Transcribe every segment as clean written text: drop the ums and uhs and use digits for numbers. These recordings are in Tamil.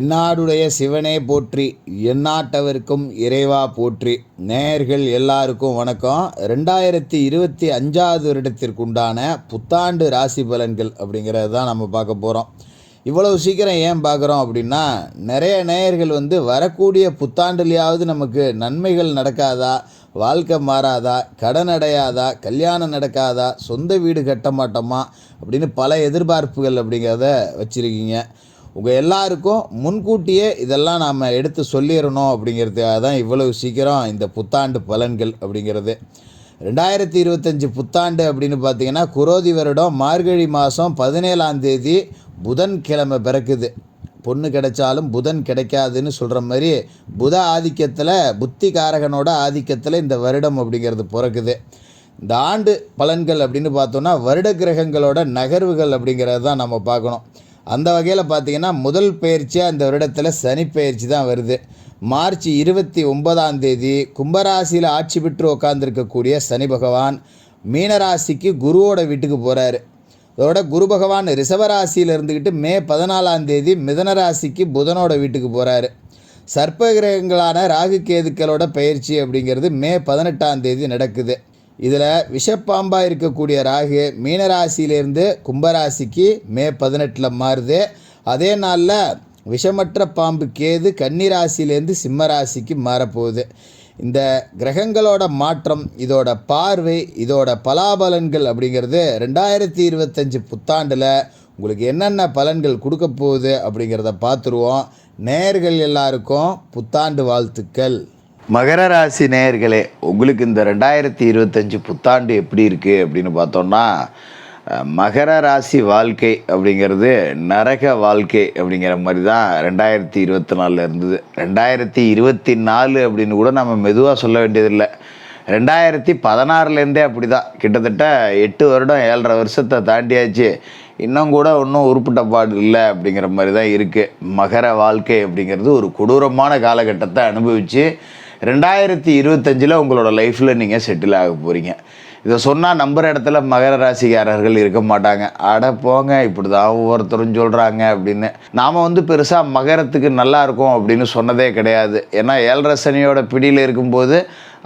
தென்னாடுடைய சிவனே போற்றி, எந்நாட்டவர்க்கும் இறைவா போற்றி. நேயர்கள் எல்லாருக்கும் வணக்கம். 2025 வருடத்திற்குண்டான புத்தாண்டு ராசி பலன்கள் அப்படிங்கிறது தான் நம்ம பார்க்க போகிறோம். இவ்வளவு சீக்கிரம் ஏன் பார்க்குறோம் அப்படின்னா, நிறைய நேயர்கள் வரக்கூடிய புத்தாண்டுலையாவது நமக்கு நன்மைகள் நடக்காதா, வாழ்க்கை மாறாதா, கடன் அடையாதா, கல்யாணம் நடக்காதா, சொந்த வீடு கட்ட மாட்டோமா அப்படின்னு பல எதிர்பார்ப்புகள் அப்படிங்கிறத வச்சுருக்கீங்க. உங்கள் எல்லாருக்கும் முன்கூட்டியே இதெல்லாம் நாம் எடுத்து சொல்லிடணும் அப்படிங்கிறதுக்காக தான் இவ்வளவு சீக்கிரம் இந்த புத்தாண்டு பலன்கள் அப்படிங்கிறது. 2025 புத்தாண்டு அப்படின்னு பார்த்தீங்கன்னா, குரோதி வருடம் மார்கழி மாதம் 17ஆம் தேதி புதன்கிழமை பிறக்குது. பொண்ணு கிடைச்சாலும் புதன் கிடைக்காதுன்னு சொல்கிற மாதிரி புத ஆதிக்கத்தில், புத்தி காரகனோட ஆதிக்கத்தில் இந்த வருடம் அப்படிங்கிறது பிறக்குது. இந்த ஆண்டு பலன்கள் அப்படின்னு பார்த்தோன்னா, வருட கிரகங்களோட நகர்வுகள் அப்படிங்கிறது தான் நம்ம பார்க்கணும். அந்த வகையில் பார்த்திங்கன்னா, முதல் பயிற்சியாக இந்த வருடத்தில் சனி பயிற்சி தான் வருது. மார்ச் 29ஆம் தேதி கும்பராசியில் ஆட்சி பெற்று உட்காந்துருக்கக்கூடிய சனி பகவான் மீனராசிக்கு குருவோட வீட்டுக்கு போகிறாரு. அதோட குரு பகவான் ரிஷபராசியில் இருந்துக்கிட்டு மே 14ஆம் தேதி மிதனராசிக்கு புதனோட வீட்டுக்கு போகிறாரு. சர்ப்ப கிரகங்களான ராகு கேதுக்களோட பயிற்சி அப்படிங்கிறது மே 18ஆம் தேதி நடக்குது. இதில் விஷப்பாம்பாக இருக்கக்கூடிய ராகு மீனராசியிலேருந்து கும்பராசிக்கு மே 18 மாறுது. அதே நாளில் விஷமற்ற பாம்பு கேது கன்னிராசியிலேருந்து சிம்மராசிக்கு மாறப்போகுது. இந்த கிரகங்களோட மாற்றம், இதோட பார்வை, இதோட பலாபலன்கள் அப்படிங்கிறது 2025 புத்தாண்டில் உங்களுக்கு என்னென்ன பலன்கள் கொடுக்க போகுது அப்படிங்கிறத பார்த்துருவோம். நேயர்கள் எல்லாருக்கும் புத்தாண்டு வாழ்த்துக்கள். மகர ராசி நேயர்களே, உங்களுக்கு இந்த 2025 புத்தாண்டு எப்படி இருக்குது அப்படின்னு பார்த்தோம்னா, மகர ராசி வாழ்க்கை அப்படிங்கிறது நரக வாழ்க்கை அப்படிங்கிற மாதிரி தான் 2024 இருந்தது. 2024 அப்படின்னு கூட நம்ம மெதுவாக சொல்ல வேண்டியதில்லை. 2016 அப்படி தான், கிட்டத்தட்ட 8 வருடம் 7.5 வருஷத்தை தாண்டியாச்சு. இன்னும் கூட ஒன்றும் உருப்பிட்ட பாடு இல்லை அப்படிங்கிற மாதிரி தான் இருக்குது. மகர வாழ்க்கை அப்படிங்கிறது ஒரு கொடூரமான காலகட்டத்தை அனுபவித்து 2025 உங்களோட லைஃப்பில் நீங்கள் செட்டில் ஆக போகிறீங்க. இதை சொன்னால் நம்புகிற இடத்துல மகர ராசிக்காரர்கள் இருக்க மாட்டாங்க. அட போங்க, இப்படி தான் ஒவ்வொருத்தரும் சொல்கிறாங்க அப்படின்னு. நாம் பெருசாக மகரத்துக்கு நல்லா இருக்கும் அப்படின்னு சொன்னதே கிடையாது. ஏன்னா 7.5 சனியோட பிடியில் இருக்கும்போது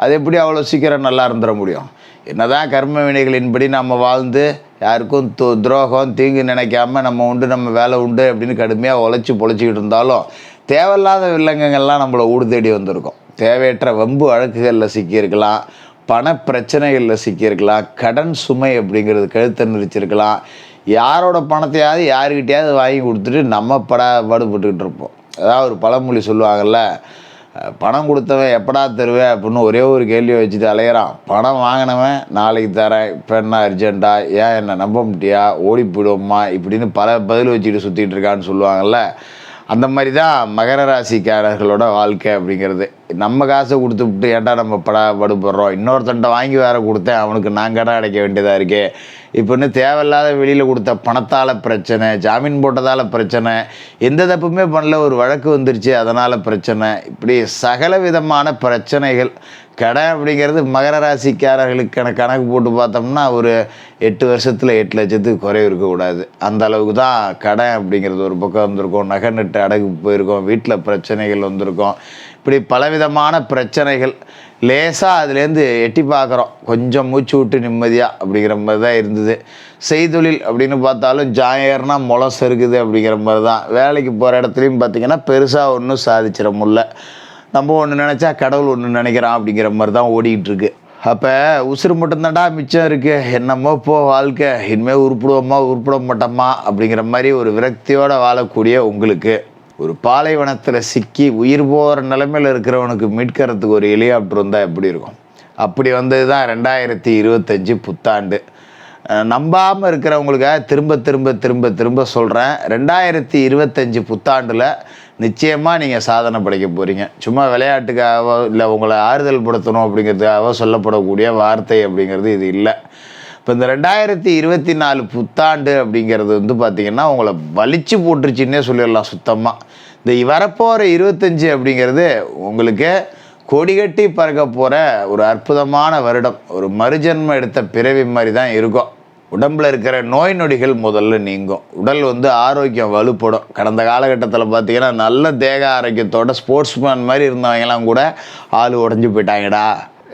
அது எப்படி அவ்வளோ சீக்கிரம் நல்லா இருந்துட முடியும்? என்னதான் கர்ம வினைகளின்படி நம்ம வாழ்ந்து யாருக்கும் துரோகம் தீங்கு நினைக்காம நம்ம உண்டு நம்ம வேலை உண்டு அப்படின்னு கடுமையாக உழைச்சி பொழைச்சிக்கிட்டு இருந்தாலும் தேவையில்லாத வில்லங்கங்கள்லாம் நம்மளை ஊடு தேடி வந்திருக்கோம். தேவையற்ற வம்பு வழக்குகளில் சிக்கியிருக்கலாம், பண பிரச்சனைகளில் சிக்கியிருக்கலாம், கடன் சுமை அப்படிங்கிறது கழுத்தை நிறுத்திருக்கலாம். யாரோட பணத்தையாவது யாருக்கிட்டையாவது வாங்கி கொடுத்துட்டு நம்ம பாடுபட்டுக்கிட்டு இருப்போம். அதாவது ஒரு பழமொழி சொல்லுவாங்கள்ல, பணம் கொடுத்தவன் எப்படா தருவேன் அப்படின்னு ஒரே ஒரு கேள்வியை வச்சுட்டு அலையிறான். பணம் வாங்கினவன் நாளைக்கு தரேன், இப்போ என்ன அர்ஜென்ட்டா, ஏன் என்னை நம்ப முடியா, ஓடி போயிடுவோம்மா இப்படின்னு பல பதில் வச்சுக்கிட்டு சுற்றிட்டு இருக்கான்னு சொல்லுவாங்கள்ல. அந்த மாதிரி தான் மகர ராசிக்காரர்களோட வாழ்க்கை அப்படிங்கிறது. நம்ம காசை கொடுத்துவிட்டு ஏன்டா நம்ம படுபடுறோம், இன்னொருத்தன்ட்ட வாங்கி வேற கொடுத்தேன், அவனுக்கு நான் கடன் அடைக்க வேண்டியதாக இருக்கே, இப்போன்னு தேவையில்லாத வெளியில் கொடுத்த பணத்தால் பிரச்சனை, ஜாமீன் போட்டதால் பிரச்சனை, எந்த தப்புமே பண்ணல ஒரு வழக்கு வந்துருச்சு அதனால் பிரச்சனை, இப்படி சகல விதமான பிரச்சனைகள். கடன் அப்படிங்கிறது மகர ராசிக்காரர்களுக்கான கணக்கு போட்டு பார்த்தோம்னா ஒரு 8 வருஷத்தில் 8 லட்சத்துக்கு குறைவு இருக்கக்கூடாது. அந்த அளவுக்கு தான் கடன் அப்படிங்கிறது ஒரு பக்கம் வந்திருக்கும். நகை நட்டு அடகு போயிருக்கோம், வீட்டில் பிரச்சனைகள் வந்திருக்கும். இப்படி பலவிதமான பிரச்சனைகள் லேசாக அதுலேருந்து எட்டி பார்க்குறோம். கொஞ்சம் மூச்சு விட்டு நிம்மதியாக அப்படிங்கிற மாதிரி தான் இருந்தது. செய்தொழில் அப்படின்னு பார்த்தாலும் ஜாயர்னா முளை சறுக்குது அப்படிங்கிற மாதிரி தான். வேலைக்கு போகிற இடத்துலையும் பார்த்திங்கன்னா பெருசாக ஒன்றும் சாதிச்சிட முடியல. நம்ம ஒன்று நினச்சா கடவுள் ஒன்று நினைக்கிறான் அப்படிங்கிற மாதிரி தான் ஓடிக்கிட்டு இருக்கு. அப்போ உசுறு மட்டும்தான்டா மிச்சம் இருக்குது, என்னமோ போ வாழ்க்கை, இனிமேல் உருப்பிடுவோமா உருப்பிட மாட்டோமா அப்படிங்கிற மாதிரி ஒரு விரக்தியோடு வாழக்கூடிய உங்களுக்கு, ஒரு பாலைவனத்தில் சிக்கி உயிர் போகிற நிலைமையில் இருக்கிறவனுக்கு மீட்கிறதுக்கு ஒரு ஹெலிகாப்டர் வந்தால் எப்படி இருக்கும்? அப்படி வந்தது தான் 2025 புத்தாண்டு. நம்பாமல் இருக்கிறவங்களுக்காக திரும்ப திரும்ப திரும்ப திரும்ப சொல்கிறேன், 2025 புத்தாண்டில் நிச்சயமாக நீங்கள் சாதனை படைக்க போகிறீங்க. சும்மா விளையாட்டுக்காக இல்லை உங்களை ஆறுதல் படுத்தணும் அப்படிங்கிறதுக்காக சொல்லப்படக்கூடிய வார்த்தை அப்படிங்கிறது இது இல்லை. இப்போ இந்த 2024 புத்தாண்டு அப்படிங்கிறது பார்த்திங்கன்னா உங்களை வலிச்சு போட்டுருச்சின்னே சொல்லிடலாம் சுத்தமாக. இந்த வரப்போகிற 25 அப்படிங்கிறது உங்களுக்கு கொடிகட்டி பறக்க போகிற ஒரு அற்புதமான வருடம். ஒரு மறுஜன்மம் எடுத்த பிறவி மாதிரி தான் இருக்கும். உடம்பில் இருக்கிற நோய் நொடிகள் முதல்ல நீங்கும். உடல் வந்து ஆரோக்கியம் வலுப்படும். கடந்த காலகட்டத்தில் பார்த்திங்கன்னா நல்ல தேக ஆரோக்கியத்தோட ஸ்போர்ட்ஸ்மேன் மாதிரி இருந்தவங்கலாம் கூட ஆள் உடஞ்சி போயிட்டாங்கடா,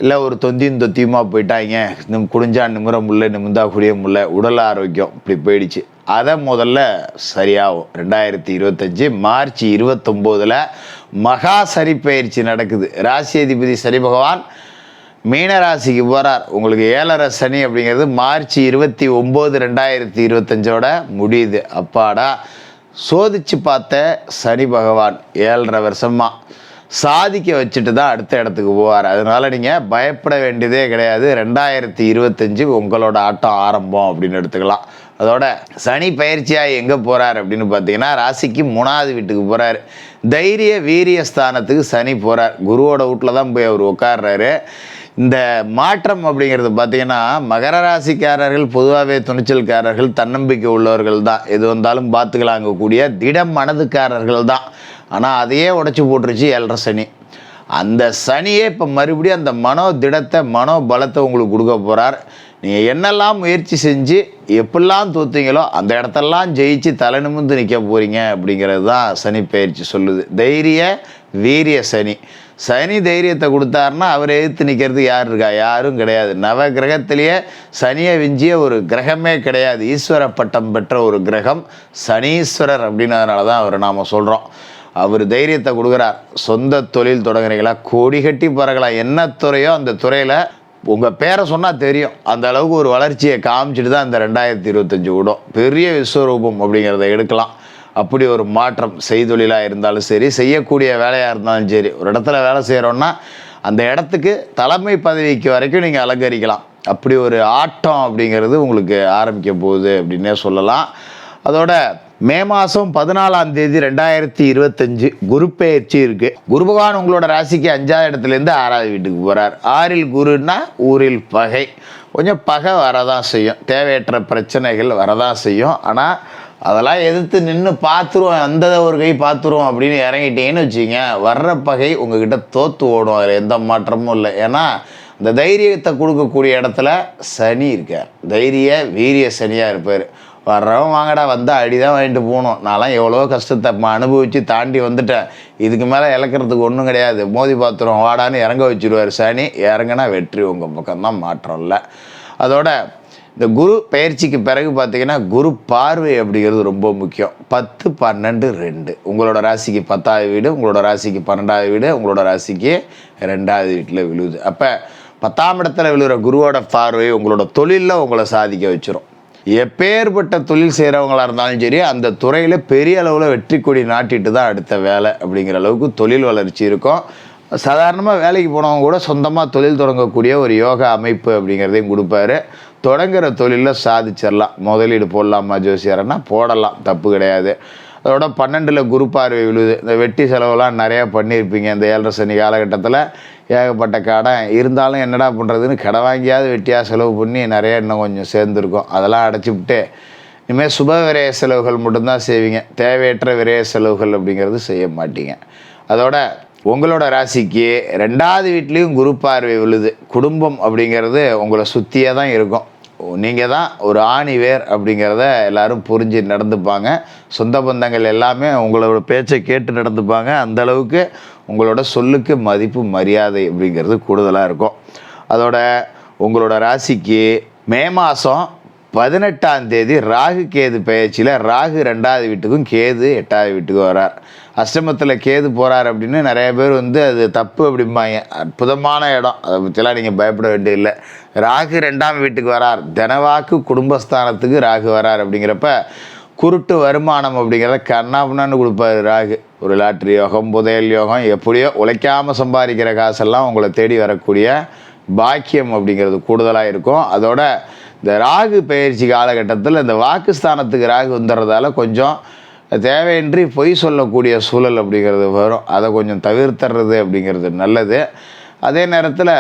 இல்லை ஒரு தொத்தியுமாக போயிட்டாங்க, குடிஞ்சா நிமிர முடியல, நிமிந்தா குடிய முடியல, உடல் ஆரோக்கியம் இப்படி போயிடுச்சு. அதை முதல்ல சரியாகும். 2025 மார்ச் 29 மகா சனி பயிற்சி நடக்குது. ராசி அதிபதி சனி பகவான் மீனராசிக்கு போகிறார். உங்களுக்கு 7.5 சனி அப்படிங்கிறது மார்ச் 29, 2025 முடியுது. அப்பாடா, சோதிச்சு பார்த்த சனி பகவான் 7.5 வருஷமாக சாதிக்க வச்சுட்டு தான் அடுத்த இடத்துக்கு போவார். அதனால் நீங்கள் பயப்பட வேண்டியதே கிடையாது. 2025 உங்களோட ஆட்டம் ஆரம்பம் அப்படின்னு எடுத்துக்கலாம். அதோட சனி பயிற்சியாக எங்கே போகிறார் அப்படின்னு பார்த்தீங்கன்னா ராசிக்கு 3வது வீட்டுக்கு போகிறார். தைரிய வீரிய ஸ்தானத்துக்கு சனி போகிறார். குருவோட வீட்டில் தான் போய் அவர் உட்கார்றாரு. இந்த மாற்றம் அப்படிங்கிறது பார்த்திங்கன்னா மகர ராசிக்காரர்கள் பொதுவாகவே துணிச்சல்காரர்கள், தன்னம்பிக்கை உள்ளவர்கள் தான். எது வந்தாலும் பார்த்துக்கலாங்கக்கூடிய திடம் மனதுக்காரர்கள் தான். ஆனால் அதையே உடச்சி போட்டுருச்சு 7.5 சனி. அந்த சனியே இப்போ மறுபடியும் அந்த திடத்தை பலத்தை உங்களுக்கு கொடுக்க போகிறார். நீங்கள் என்னெல்லாம் முயற்சி செஞ்சு எப்படிலாம் தோத்தீங்களோ அந்த இடத்தெல்லாம் ஜெயிச்சு தலை நிமிர்ந்து நிற்க போகிறீங்க அப்படிங்கிறது தான் சனி பயிற்சி சொல்லுது. தைரிய வீரிய சனி. சனி தைரியத்தை கொடுத்தாருன்னா அவரை எதிர்த்து நிற்கிறது யார் இருக்கா? யாரும் கிடையாது. நவ கிரகத்திலேயே சனியை விஞ்சிய ஒரு கிரகமே கிடையாது. ஈஸ்வர பட்டம் பெற்ற ஒரு கிரகம் சனீஸ்வரர் அப்படின்னதுனால தான் அவரை நாம் சொல்கிறோம். அவர் தைரியத்தை கொடுக்குறார். சொந்த தொழில் தொடங்குறீங்களா, கோடி கட்டி பறக்கலாம். என்ன துறையோ அந்த துறையில் உங்கள் பேரை சொன்னால் தெரியும். அந்த அளவுக்கு ஒரு வளர்ச்சியை காமிச்சிட்டு தான் இந்த 2025 விடும். பெரிய விஸ்வரூபம் அப்படிங்கிறத எடுக்கலாம். அப்படி ஒரு மாற்றம் செய்தொழிலாக இருந்தாலும் சரி, செய்யக்கூடிய வேலையாக இருந்தாலும் சரி, ஒரு இடத்துல வேலை செய்கிறோன்னா அந்த இடத்துக்கு தலைமை பதவிக்கு வரைக்கும் நீங்கள் அலங்கரிக்கலாம். அப்படி ஒரு ஆட்டம் அப்படிங்கிறது உங்களுக்கு ஆரம்பிக்க போகுது அப்படின்னே சொல்லலாம். அதோட மே மாதம் 14ஆம் தேதி 2025 குரு பெயர்ச்சி இருக்குது. குரு பகவான் உங்களோட ராசிக்கு 5வது இடத்துலேருந்து 6வது வீட்டுக்கு போகிறார். 6ல் குருன்னா ஊரில் பகை. கொஞ்சம் பகை வரதான் செய்யும், தேவையற்ற பிரச்சனைகள் வரதான் செய்யும். ஆனால் அதெல்லாம் எதிர்த்து நின்று பார்த்துருவோம், அந்த ஒரு கை பார்த்துருவோம் அப்படின்னு இறங்கிட்டீங்கன்னு வச்சுங்க, வர்ற பகை உங்ககிட்ட தோற்று ஓடும். அதில் எந்த மாற்றமும் இல்லை. ஏன்னா இந்த தைரியத்தை கொடுக்கக்கூடிய இடத்துல சனி இருக்கார். தைரிய வீரிய சனியாக இருப்பார். வர்றவன் வாங்கடா, வந்தால் அடி தான் வாங்கிட்டு போகணும். நான்லாம் எவ்வளோ கஷ்டத்தை அனுபவித்து தாண்டி வந்துட்டேன், இதுக்கு மேலே இழக்கிறதுக்கு ஒன்றும் கிடையாது, மோதி பார்த்துருவோம் வாடான்னு இறங்க வச்சுருவார் சனி. இறங்கினா வெற்றி உங்கள் பக்கம்தான், மாற்றம் இல்லை. அதோட இந்த குரு பயிற்சிக்கு பிறகு பார்த்திங்கன்னா குரு பார்வை அப்படிங்கிறது ரொம்ப முக்கியம். 10, 12, 2 உங்களோட ராசிக்கு 10வது வீடு, உங்களோட ராசிக்கு 12வது வீடு, உங்களோட ராசிக்கு 2வது வீட்டில் விழுது. அப்போ 10ஆம் இடத்துல விழுகிற குருவோட பார்வை உங்களோட தொழிலில் உங்களை சாதிக்க வச்சிடும். எப்பேற்பட்ட தொழில் செய்கிறவங்களாக இருந்தாலும் சரி, அந்த துறையில் பெரிய அளவில் வெற்றி கொடி நாட்டிட்டு தான் அடுத்த வேலை அப்படிங்கிற அளவுக்கு தொழில் வளர்ச்சி இருக்கும். சாதாரணமாக வேலைக்கு போனவங்க கூட சொந்தமாக தொழில் தொடங்கக்கூடிய ஒரு யோகா அமைப்பு அப்படிங்கிறதையும் கொடுப்பாரு. தொடங்குகிற தொழிலில் சாதிச்சிடலாம். முதலீடு போடலாமா ஜோசியர்னா போடலாம், தப்பு கிடையாது. அதோட 12ல் குரு பார்வை விழுது. இந்த வெட்டி செலவுலாம் நிறையா பண்ணியிருப்பீங்க இந்த 7.5 சனி காலகட்டத்தில். ஏகப்பட்ட கடன் இருந்தாலும் என்னடா பண்ணுறதுன்னு கடை வாங்கியாவது வெட்டியாக செலவு பண்ணி நிறையா இன்னும் கொஞ்சம் சேர்ந்துருக்கும். அதெல்லாம் அடைச்சிவிட்டு இனிமேல் சுப விரய செலவுகள் மட்டும்தான் செய்வீங்க. தேவையற்ற விரய செலவுகள் அப்படிங்கிறது செய்ய மாட்டீங்க. அதோட உங்களோட ராசிக்கு 2வது வீட்லேயும் குரு பார்வை விழுது. குடும்பம் அப்படிங்கிறது உங்களை சுற்றியே தான் இருக்கும். நீங்கள் தான் ஒரு ஆணி வேர் அப்படிங்கிறத எல்லோரும் புரிஞ்சு நடந்துப்பாங்க. சொந்த பந்தங்கள் எல்லாமே உங்களோட பேச்சை கேட்டு நடந்துப்பாங்க. அந்தளவுக்கு உங்களோட சொல்லுக்கு மதிப்பு மரியாதை அப்படிங்கிறது கூடுதலாக இருக்கும். அதோட உங்களோட ராசிக்கு மே மாதம் 18ஆம் தேதி ராகு கேது பெயர்ச்சியில் ராகு 2வது வீட்டுக்கும் கேது 8வது வீட்டுக்கும் வரார். அஷ்டமத்தில் கேது போகிறார் அப்படின்னு நிறைய பேர் அது தப்பு அப்படிம்பாங்க. அற்புதமான இடம், அதை பற்றிலாம் நீங்கள் பயப்பட வேண்டியதில்லை. ராகு 2ஆம் வீட்டுக்கு வரார். தனவாக்கு குடும்பஸ்தானத்துக்கு ராகு வரார். அப்படிங்கிறப்ப குருட்டு வருமானம் அப்படிங்கிறத கண்ணாபுண்ணான்னு கொடுப்பாரு ராகு. ஒரு லாட்ரி யோகம், புதையல் யோகம், எப்படியோ உழைக்காமல் சம்பாதிக்கிற காசெல்லாம் உங்களை தேடி வரக்கூடிய பாக்கியம் அப்படிங்கிறது கூடுதலாக இருக்கும். அதோட இந்த ராகு பயிற்சி காலகட்டத்தில் இந்த வாக்குஸ்தானத்துக்கு ராகு வந்துடுறதால கொஞ்சம் தேவையின்றி பொய் சொல்லக்கூடிய சூழல் அப்படிங்கிறது வரும். அதை கொஞ்சம் தவிர்த்துறது அப்படிங்கிறது நல்லது. அதே நேரத்தில்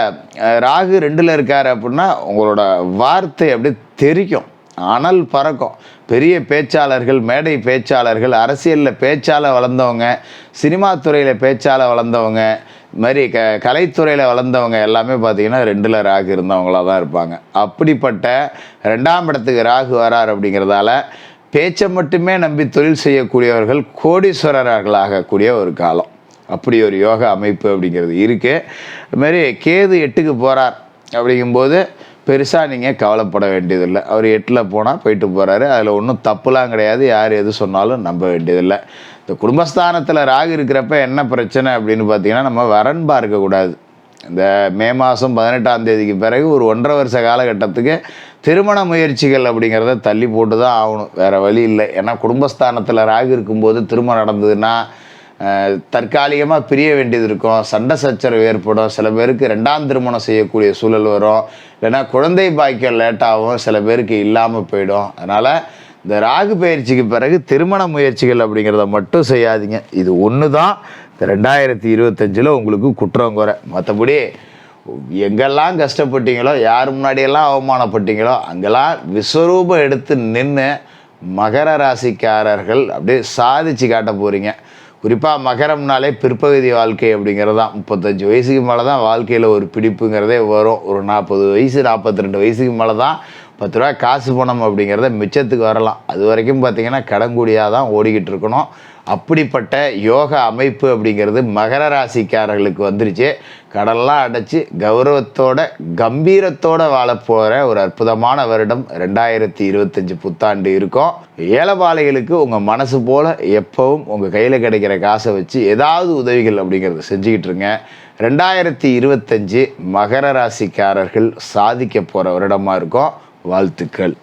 ராகு 2ல் இருக்கார் அப்படின்னா உங்களோட வார்த்தை அப்படியே தெரிக்கும், அனல் பறக்கும். பெரிய பேச்சாளர்கள், மேடை பேச்சாளர்கள், அரசியலில் பேச்சால் வளர்ந்தவங்க, சினிமா துறையில் பேச்சால் வளர்ந்தவங்க, இது மாதிரி கலைத்துறையில் வளர்ந்தவங்க எல்லாமே பார்த்திங்கன்னா 2ல் ராகு இருந்தவங்களாக தான் இருப்பாங்க. அப்படிப்பட்ட 2ஆம் இடத்துக்கு ராகு வரார் அப்படிங்கிறதால பேச்சை மட்டுமே நம்பி தொழில் செய்யக்கூடியவர்கள் கோடீஸ்வரர்கள் ஆகக்கூடிய ஒரு காலம். அப்படி ஒரு யோக அமைப்பு அப்படிங்கிறது இருக்குது. அதுமாரி கேது 8க்கு போகிறார் அப்படிங்கும்போது பெருசாக நீங்கள் கவலைப்பட வேண்டியதில்லை. அவர் 8ல் போனால் போயிட்டு போகிறாரு, அதில் ஒன்றும் தப்புலாம் கிடையாது. யார் எது சொன்னாலும் நம்ப வேண்டியதில்லை. இந்த குடும்பஸ்தானத்தில் ராகு இருக்கிறப்ப என்ன பிரச்சனை அப்படின்னு பார்த்தீங்கன்னா, நம்ம வரன் பார்க்கக்கூடாது. இந்த மே மாதம் 18ஆம் தேதிக்கு பிறகு ஒரு 1.5 வருஷ காலகட்டத்துக்கு திருமண முயற்சிகள் அப்படிங்கிறத தள்ளி போட்டு தான் ஆகணும், வேறு வழி இல்லை. ஏன்னா குடும்பஸ்தானத்தில் ராகு இருக்கும்போது திருமணம் நடந்ததுன்னா தற்காலிகமாக பிரிய வேண்டியது இருக்கும், சண்டை சச்சரவு ஏற்படும், சில பேருக்கு 2ஆம் திருமணம் செய்யக்கூடிய சூழல் வரும், இல்லைன்னா குழந்தை பாக்கியம் லேட்டாகவும் சில பேருக்கு இல்லாமல் போயிடும். அதனால் இந்த ராகு பயிற்சிக்கு பிறகு திருமண முயற்சிகள் அப்படிங்கிறத மட்டும் செய்யாதீங்க. இது ஒன்று தான் இந்த 2025 உங்களுக்கு குற்றம் குறை. மற்றபடி எங்கெல்லாம் கஷ்டப்பட்டீங்களோ, யார் முன்னாடியெல்லாம் அவமானப்பட்டீங்களோ அங்கெல்லாம் விஸ்வரூபம் எடுத்து நின்று மகர ராசிக்காரர்கள் அப்படியே சாதிச்சு காட்ட போகிறீங்க. குறிப்பாக மகரம்னாலே பிற்பகுதி வாழ்க்கை அப்படிங்கிறது தான். 35 வயசுக்கு மேலே தான் வாழ்க்கையில் ஒரு பிடிப்புங்கிறதே வரும். ஒரு 40 வயசு 42 வயசுக்கு மேலே தான் 10 ரூபா காசு பணம் அப்படிங்கிறத மிச்சத்துக்கு வரலாம். அது வரைக்கும் பார்த்திங்கன்னா கடன்கூடியாக தான் ஓடிக்கிட்டு இருக்கணும். அப்படிப்பட்ட யோக அமைப்பு அப்படிங்கிறது மகர ராசிக்காரர்களுக்கு வந்துருச்சு. கடல்லாம் அடைச்சி கௌரவத்தோட கம்பீரத்தோடு வாழப்போகிற ஒரு அற்புதமான வருடம் 2025 புத்தாண்டு இருக்கும். ஏழைபாளைகளுக்கு உங்கள் மனசு போல் எப்பவும் உங்கள் கையில் கிடைக்கிற காசை வச்சு ஏதாவது உதவிகள் அப்படிங்கிறத செஞ்சுக்கிட்டு இருங்க. 2025 மகர ராசிக்காரர்கள் சாதிக்க போகிற வருடமாக இருக்கும். வாழ்த்துக்கள்.